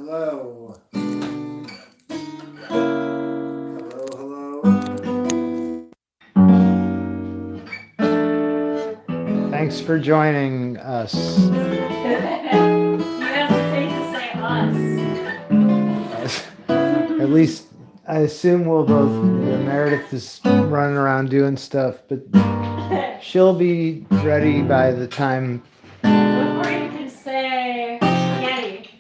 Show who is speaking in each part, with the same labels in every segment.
Speaker 1: Hello. Thanks for joining us.
Speaker 2: You hesitate to say us.
Speaker 1: At least I assume we'll both. Meredith is running around doing stuff, but she'll be ready by the time.
Speaker 2: Before you can say spaghetti.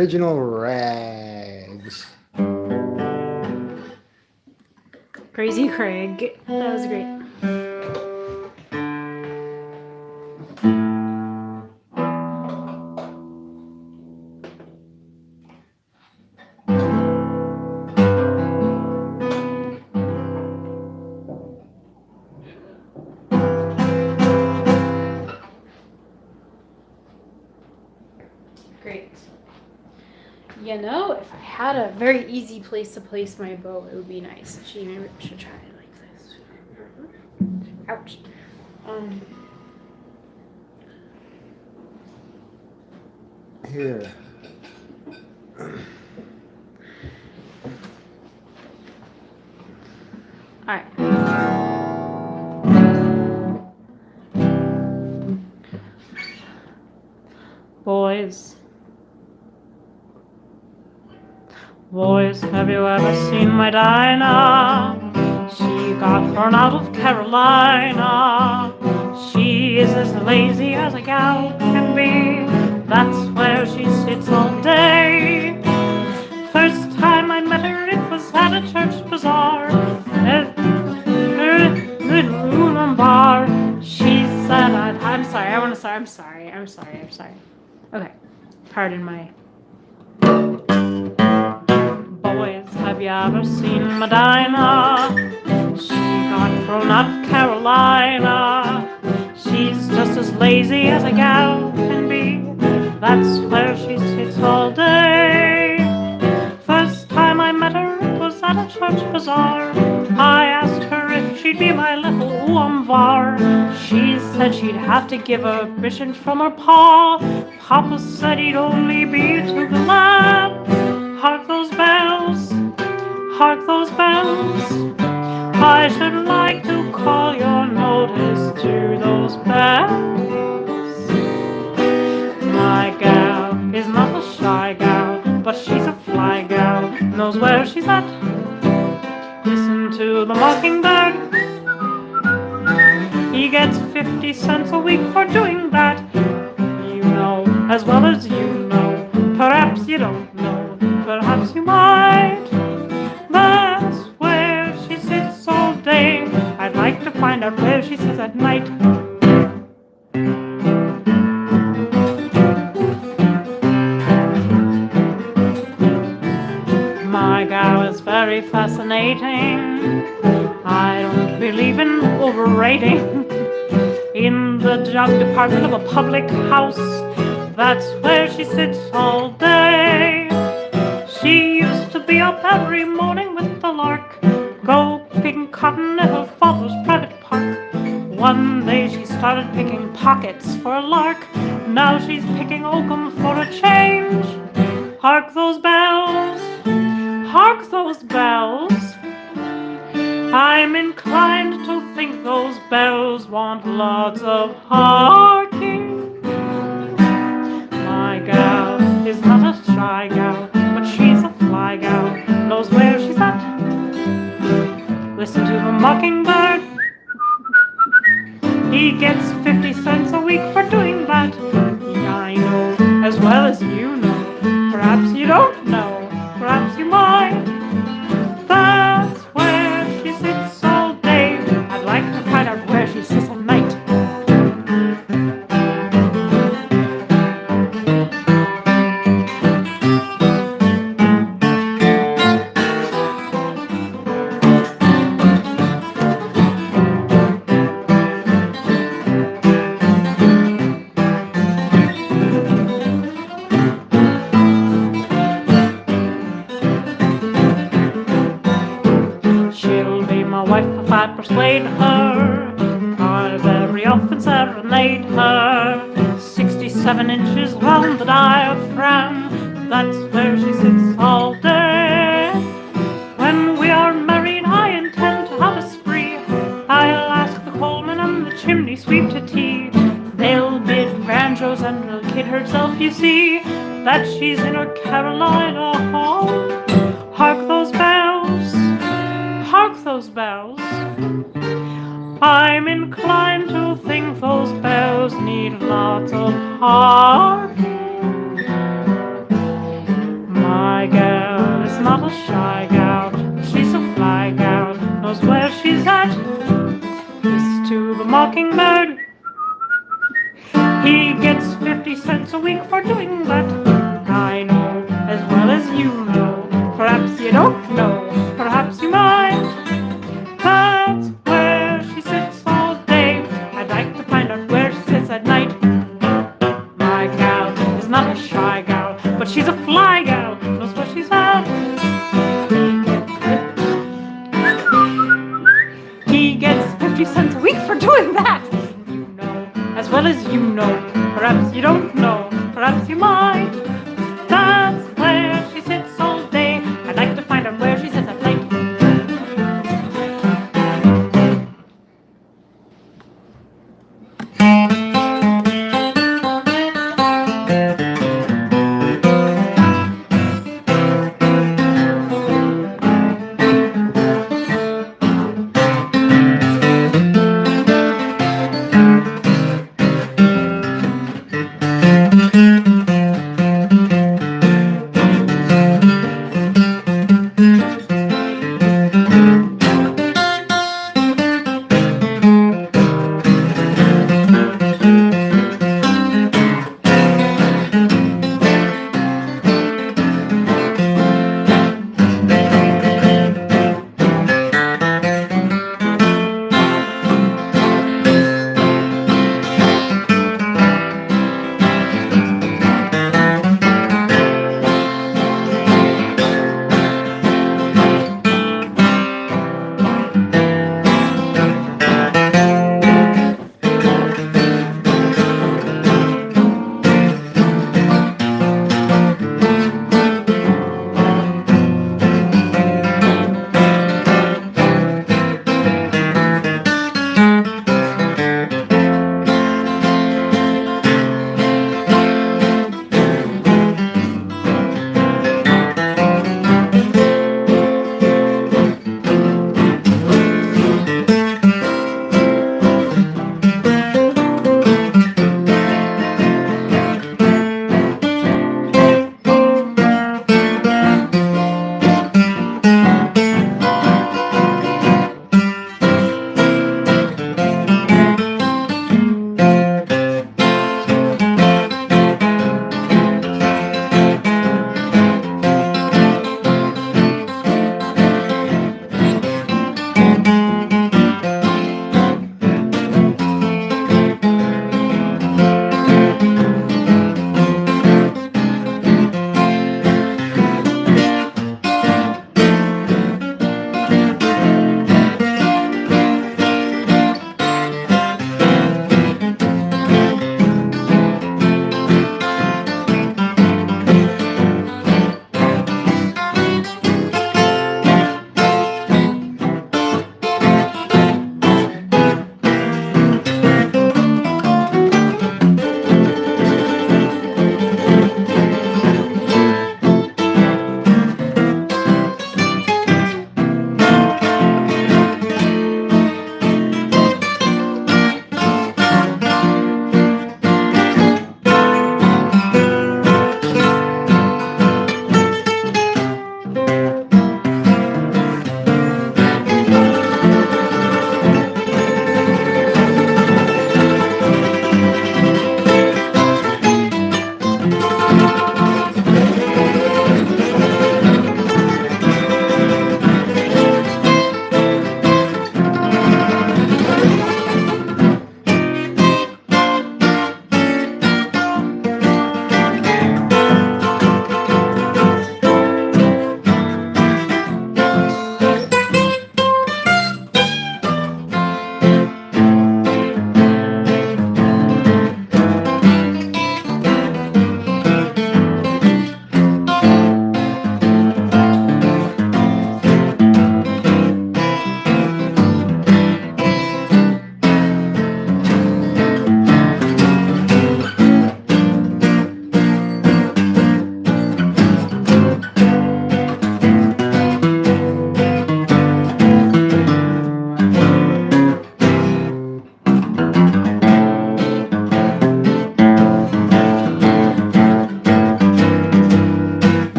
Speaker 1: original rags.
Speaker 3: Crazy Craig. That was great. Great. You know, if I had a very easy place to place my bow, it would be nice. Gee, maybe I should try it like this. Ouch.
Speaker 1: Here.
Speaker 3: Alright. Boys. Boys, have you ever seen my Dinah? She got thrown out of Carolina. She is as lazy as a gal can be. That's where she sits all day. First time I met her, it was at a church bazaar. Bar. She said, I'm sorry. Okay, pardon my. Boys, have you ever seen Medina? She got thrown out of Carolina. She's just as lazy as a gal can be. That's where she sits all day. First time I met her, it was at a church bazaar. I asked her if she'd be my little Uamvar. She said she'd have to give a permission from her pa. Papa said he'd only be too glad. Hark those bells, hark those bells. I should like to call your notice to those bells. My gal is not a shy gal, but she's a fly gal, knows where she's at. Listen to the mockingbird. He gets 50 cents a week for doing that. You know as well as you know. Perhaps you don't know. Perhaps you might. That's where she sits all day. I'd like to find out where she sits at night. My gal is very fascinating. I don't believe in overrating. In the jug department of a public house, that's where she sits all day. She used to be up every morning with the lark, go picking cotton in her father's private park. One day she started picking pockets for a lark. Now she's picking oakum for a change. Hark those bells, hark those bells. I'm inclined to think those bells want lots of harking. My gal is not a shy gal, but she's a fly gal, knows where she's at. Listen to the mockingbird. He gets 50 cents a week for doing that. Yeah, I know as well as you know. Perhaps you don't know, perhaps you might. That's where she sits all day. I'd like to find out where she sits at night. I persuade her, I very often serenade her. 67 inches round the diaphragm, that's where she sits all day. When we are married, I intend to have a spree. I'll ask the coalman and the chimney sweep to tea. They'll bid banjos and the kid herself, you see, that she's in her Carolina home. Hark those bells, hark those bells. I'm inclined to think those bells need lots of harking. Meredith. He gets 50 cents a week for doing that. I know as well as you know. Perhaps you don't know, perhaps you might. That's where she sits all day. I'd like to find out where she sits at night. My gal is not a shy gal, but she's a fly gal, knows what she's at. He gets 50 cents a week for doing that. You know as well as you know. Perhaps you don't know, perhaps you might. That's where she sits all day. I'd like to find out where she sits at night.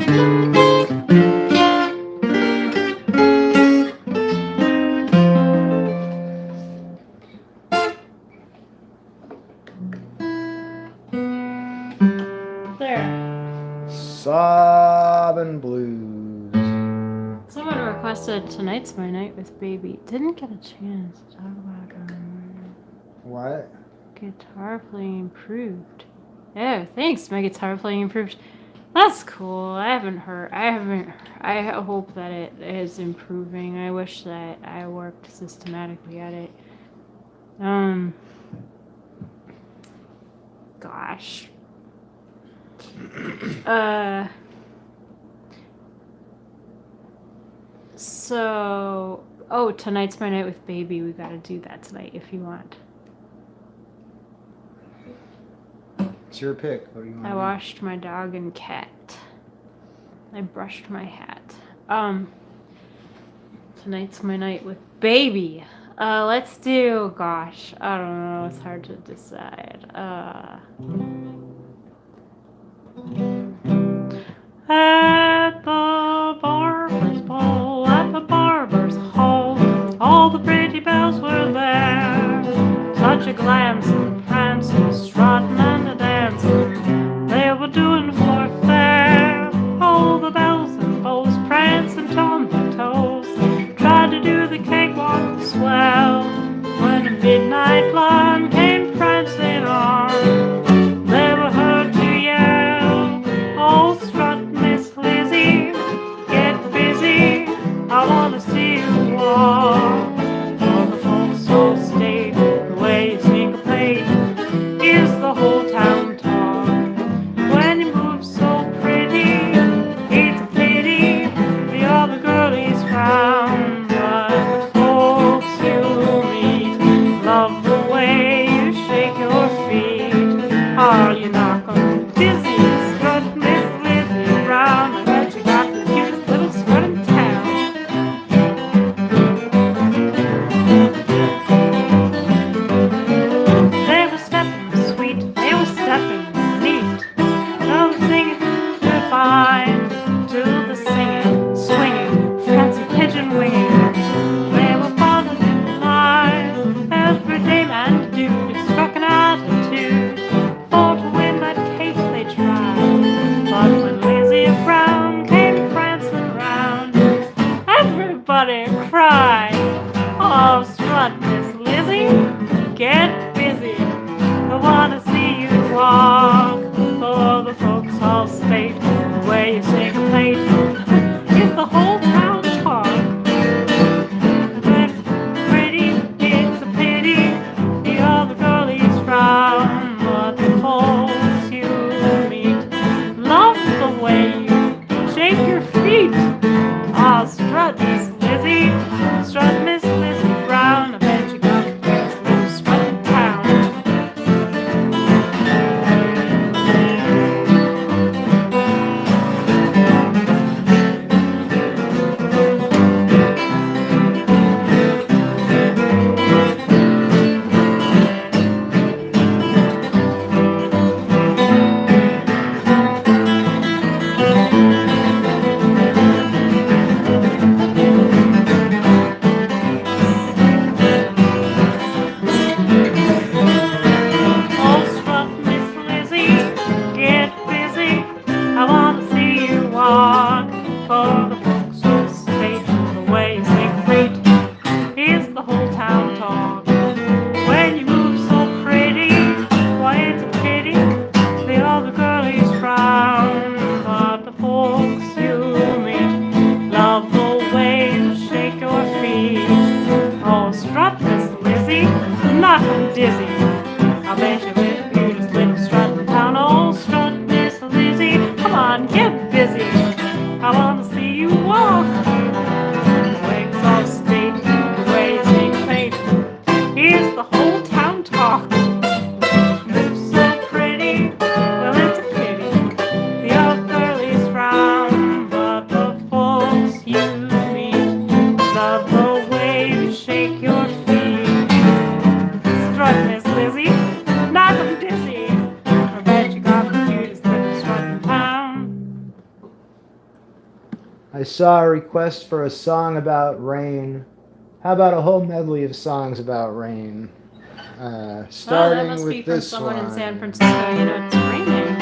Speaker 3: There.
Speaker 1: Sobbin' blues.
Speaker 3: Someone requested Tonight's My Night with Baby. Didn't get a chance to talk about
Speaker 1: What?
Speaker 3: guitar playing improved. Oh, thanks, my guitar playing improved. That's cool. I hope that it is improving. I wish that I worked systematically at it. Gosh. So, Tonight's My Night with Baby. We gotta do that tonight if you want.
Speaker 1: It's your pick. What do you want?
Speaker 3: I washed my dog and cat. I brushed my hat. Tonight's My Night with Baby. Let's do, gosh, I don't know, it's hard to decide. At the barber's ball, at the barber's hall, all the pretty bells were there. Such a glance and prance and strutting and a dancing, they were doing for fair. All the bells and bows prancing on their toes, tried to do the cakewalk swell. When a midnight blonde came prancing on, they were heard to yell, "Oh, strut, Miss Lizzie, get busy, I wanna see you walk." All the folks all stayed, the way you syncopate is the whole town talk. When you move so pretty, it's a pity the other girlies frown. But the folks you meet love the way you shake your feet. Are you not going dizzy? Strut, Miss Lizzie Brown. I bet you got the cutest little strut in town. They were stepping sweet, they were stepping neat. No singing to fine, to the singing, swinging, fancy pigeon winging. They were falling in line. Every dame and dude struck an attitude for to win that case they tried. But when Lizzie Brown came prancing round, everybody cried, "Oh, strut, Miss Lizzie, get busy, I wanna see you walk." Oh, the folks all state, the way you syncopate is the whole town talk. When pretty, it's a pity the other girlies frown. But the folks you meet love the way you shake your feet. Ah, strut, Miss Lizzie, strut, Miss Lizzie Brown. I bet you got the best little strut in town.
Speaker 1: I saw a request for a song about rain. How about a whole medley of songs about rain?
Speaker 3: Oh,
Speaker 1: Starting
Speaker 3: that must
Speaker 1: with
Speaker 3: be from
Speaker 1: this
Speaker 3: someone
Speaker 1: one.
Speaker 3: in San Francisco. You know, it's raining.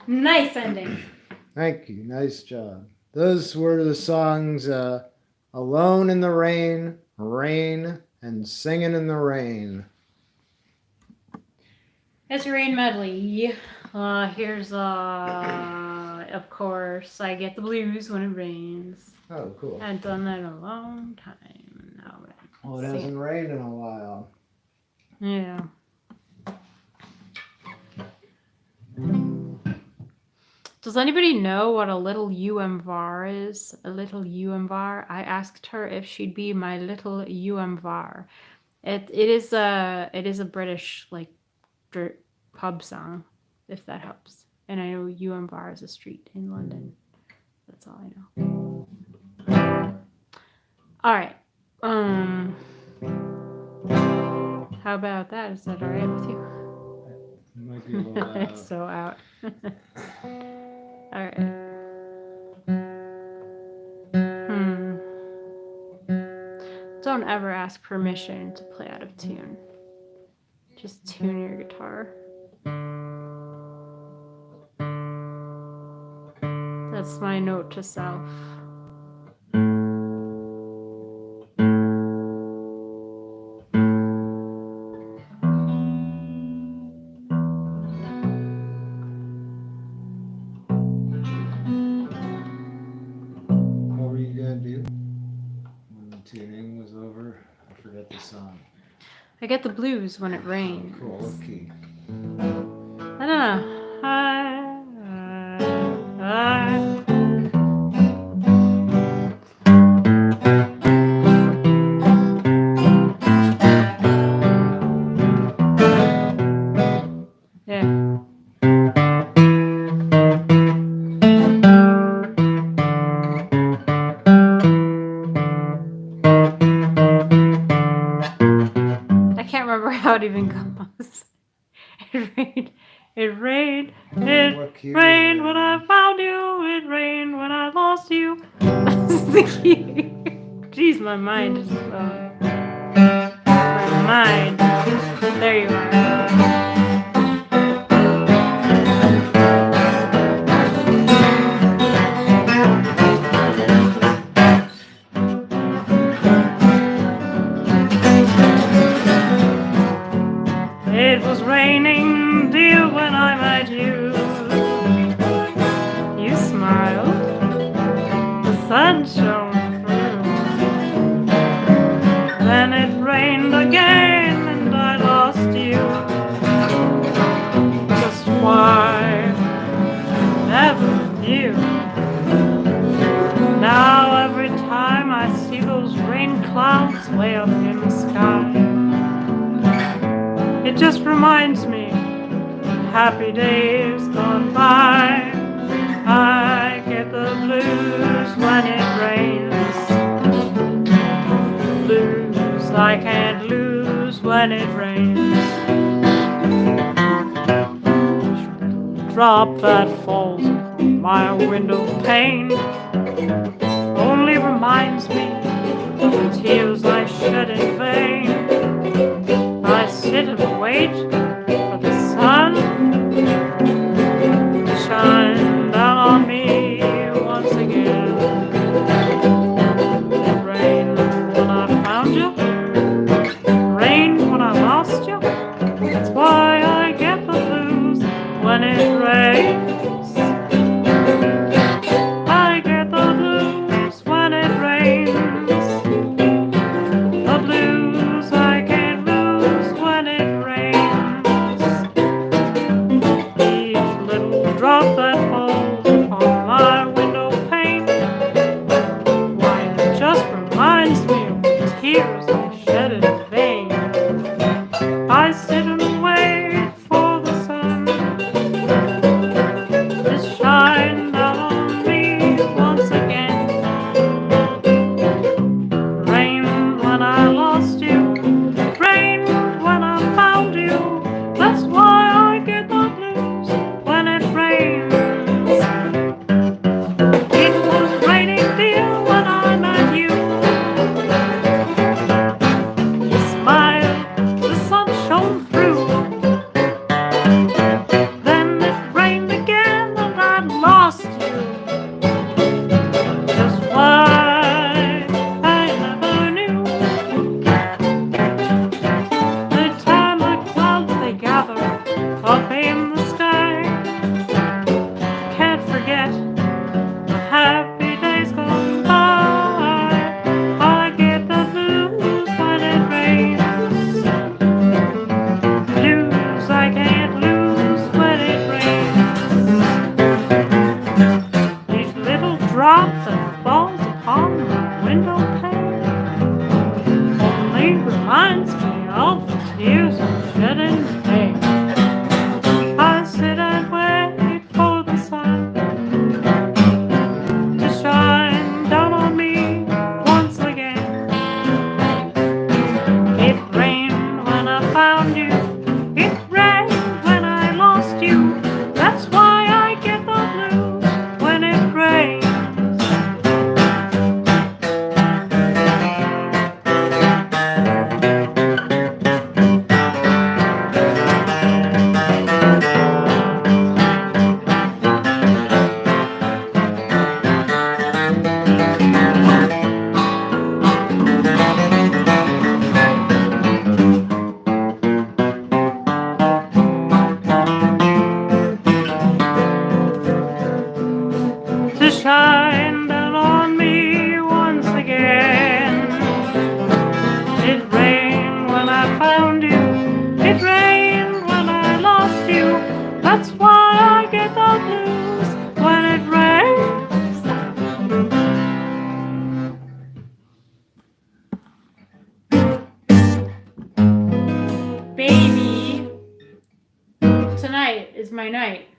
Speaker 2: Nice ending.
Speaker 1: Thank you. Nice job. Those were the songs Alone in the Rain, Rain, and Singing in the Rain.
Speaker 2: It's Rain Medley.
Speaker 3: Here's of course, I Get the Blues When It Rains.
Speaker 1: Oh, cool.
Speaker 3: I haven't done that in a long time now.
Speaker 1: Well, it hasn't rained in a while.
Speaker 3: Yeah. Does anybody know what a little var is? A little var? I asked her if she'd be my little var. It is a British like pub song, if that helps. And I know var is a street in London. That's all I know. All right. How about that? Is that all right with you?
Speaker 1: It might be a little loud.
Speaker 3: It's so out. All right. Don't ever ask permission to play out of tune. Just tune your guitar. That's my note to self.
Speaker 1: What were you going to do when the tuning was over? I forget the song.
Speaker 3: I get the blues when it rains.
Speaker 1: Cool. What key?
Speaker 3: I don't know. Yeah. I can't remember how it even goes. It rained. It rained. It
Speaker 1: What key
Speaker 3: rained
Speaker 1: was
Speaker 3: when
Speaker 1: it?
Speaker 3: I found you. It rained when I lost you. That's the key. Jeez, my mind is. My mind. There you are. It was raining, dear, when I met you. You smiled, the sun shone through. Then it rained again, and I lost you. Just why, never knew. Now every time I see those rain clouds way up in the sky, it just reminds me, happy days gone by. I get the blues when it rains. Blues I can't lose when it rains. Drop that falls on my window pane only reminds me of the tears I shed in vain. I sit and wait for the sun to shine down on me once again. It rained when I found you, rained when I lost you. That's why I get the blues when it rains. I get the blues when it rains. The blues I can't lose when it rains. Each little drop that falls upon my window pane, why, it just reminds me of the tears I shed in vain. I sit and wait for the sun to
Speaker 2: my night.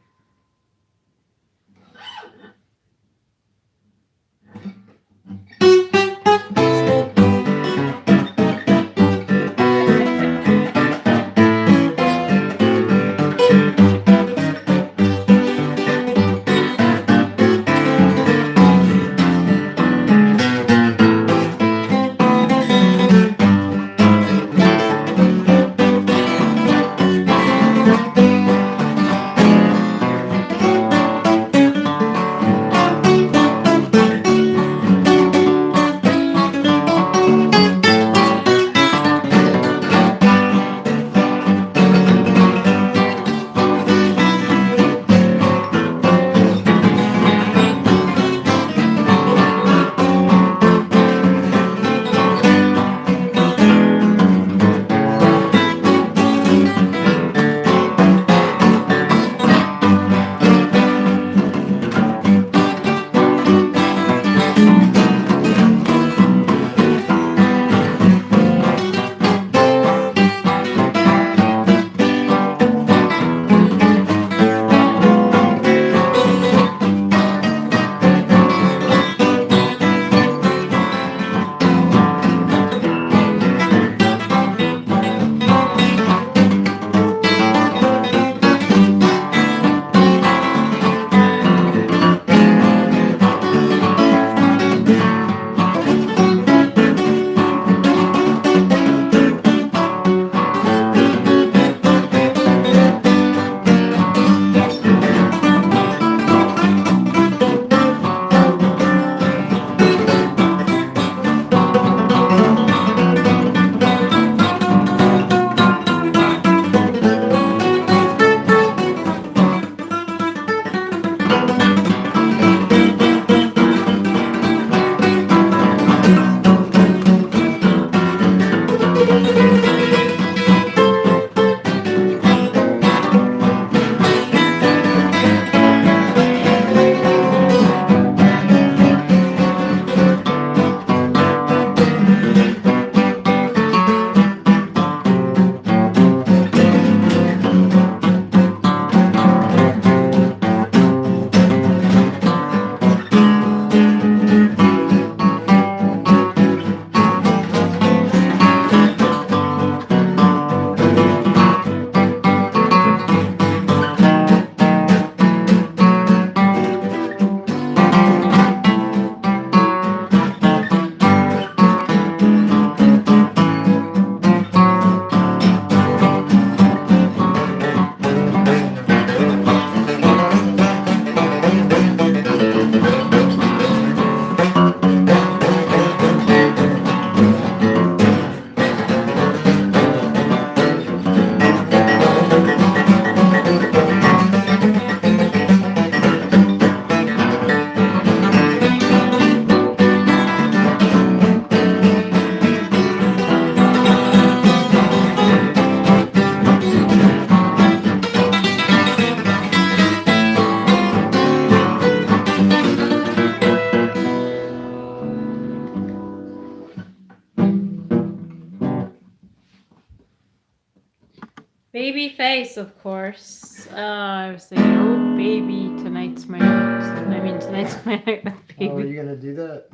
Speaker 2: Baby face, of course. I was thinking, oh, baby, tonight's my night with baby.
Speaker 1: How are you gonna do that?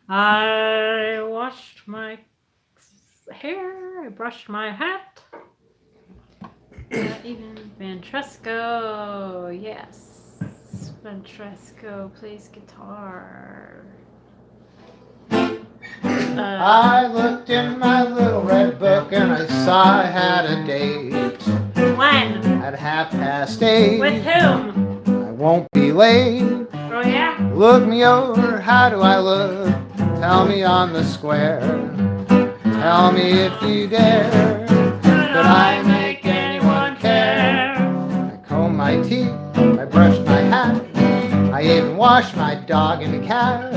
Speaker 3: I washed my hair. I brushed my hat. Even Ventresco, yes. Ventresco plays guitar.
Speaker 1: I looked in my little red book and I saw I had a date
Speaker 3: When?
Speaker 1: at 8:30.
Speaker 3: With whom?
Speaker 1: I won't be late.
Speaker 3: Oh, yeah?
Speaker 1: Look me over, how do I look? Tell me on the square. Tell me if you dare. Could I make anyone care? I comb my teeth, I brushed my hat, I even washed my dog and cat.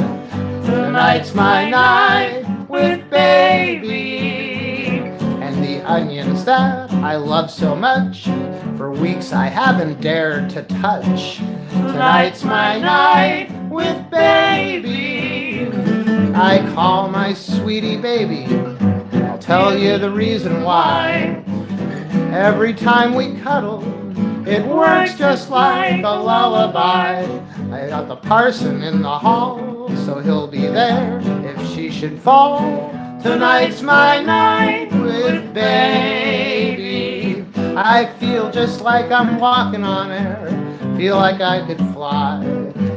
Speaker 1: Tonight's my night with baby. And the onions that I love so much, for weeks I haven't dared to touch. Tonight's my night with baby. I call my sweetie baby. I'll tell you the reason why. Every time we cuddle, It works just like a lullaby. I got the parson in the hall, so he'll be there if she should fall. Tonight's my night with baby. I feel just like I'm walking on air. Feel like I could fly.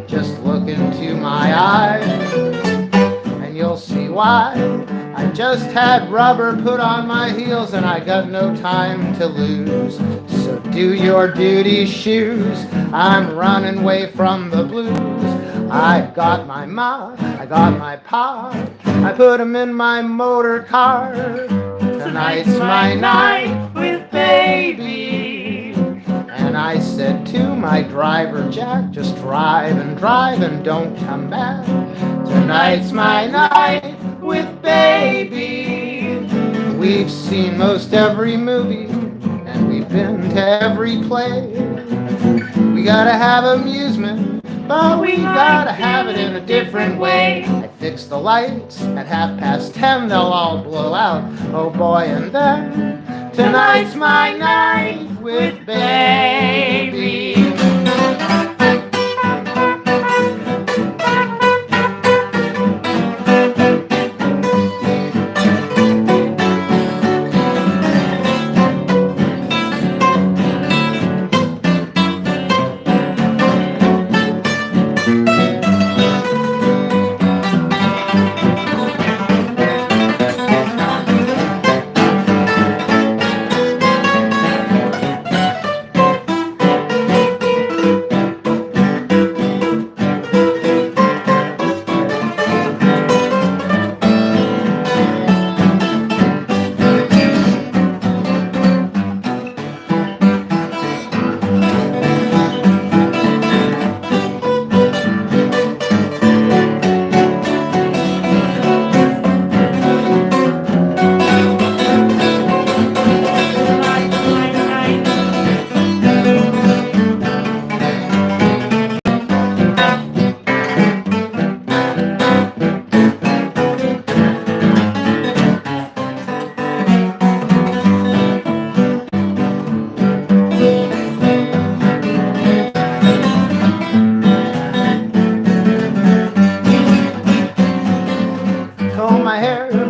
Speaker 1: Just look into my eyes, and you'll see why. I just had rubber put on my heels, and I got no time to lose. So do your duty, shoes. I'm running away from the blues. I got my ma, I got my pa, I put 'em in my motor car. Tonight's my night with baby. And I said to my driver, Jack, just drive and don't come back. Tonight's my night with baby. We've seen most every movie, and we've been to every play. We gotta have amusement, but we gotta have it in a different way. I fix the lights at 10:30, they'll all blow out. Oh boy, and then tonight's my night with baby.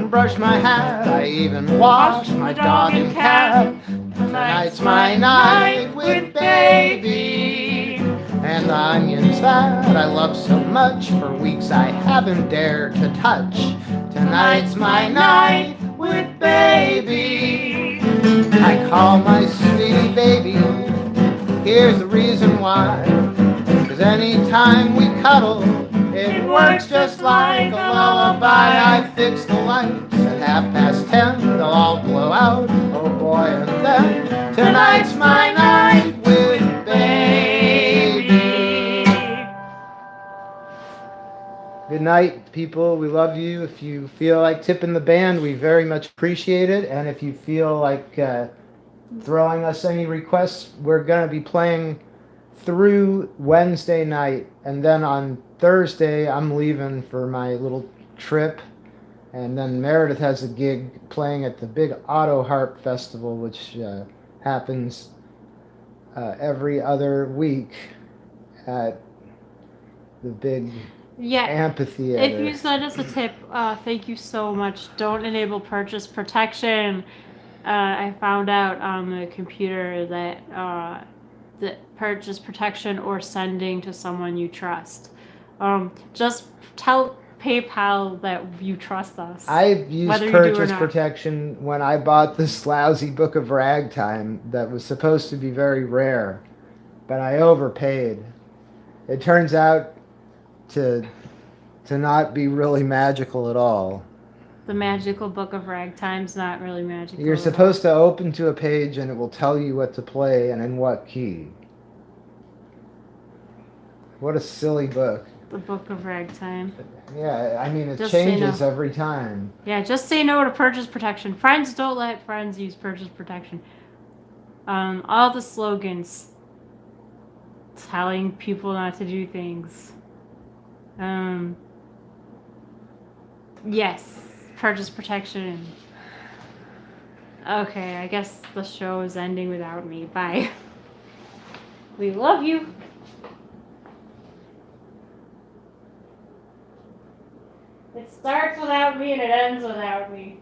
Speaker 1: Brush my hat, I even wash my dog and cat. Tonight's my night with baby. And the onions that I love so much, for weeks I haven't dared to touch. Tonight's my night with baby. I call my sweetie baby. Here's the reason why. 'Cause anytime we cuddle, it works just like a lullaby. I fix the lights at 10:30, they'll all blow out. Oh boy, and then tonight's my night with baby. Good night, people. We love you. If you feel like tipping the band, we very much appreciate it. And if you feel like throwing us any requests, we're going to be playing through Wednesday night, and then on Thursday I'm leaving for my little trip, and then Meredith has a gig playing at the big Auto Harp Festival, which happens every other week at the big amphitheater.
Speaker 2: If you send us a tip, thank you so much. Don't enable purchase protection. I found out on the computer that purchase protection or sending to someone you trust. Just tell PayPal that you trust us.
Speaker 1: I've used purchase protection when I bought this lousy book of ragtime that was supposed to be very rare, but I overpaid. It turns out to not be really magical at all.
Speaker 2: The magical book of ragtime's not really magical.
Speaker 1: You're supposed to open to a page and it will tell you what to play and in what key. What a silly book.
Speaker 2: The book of ragtime.
Speaker 1: Yeah, I mean, it
Speaker 2: Just
Speaker 1: changes
Speaker 2: say no.
Speaker 1: every time.
Speaker 2: Yeah, just say no to purchase protection. Friends, don't let friends use purchase protection. All the slogans telling people not to do things. Yes, purchase protection. Okay, I guess the show is ending without me. Bye. We love you. It starts without me and it ends without me.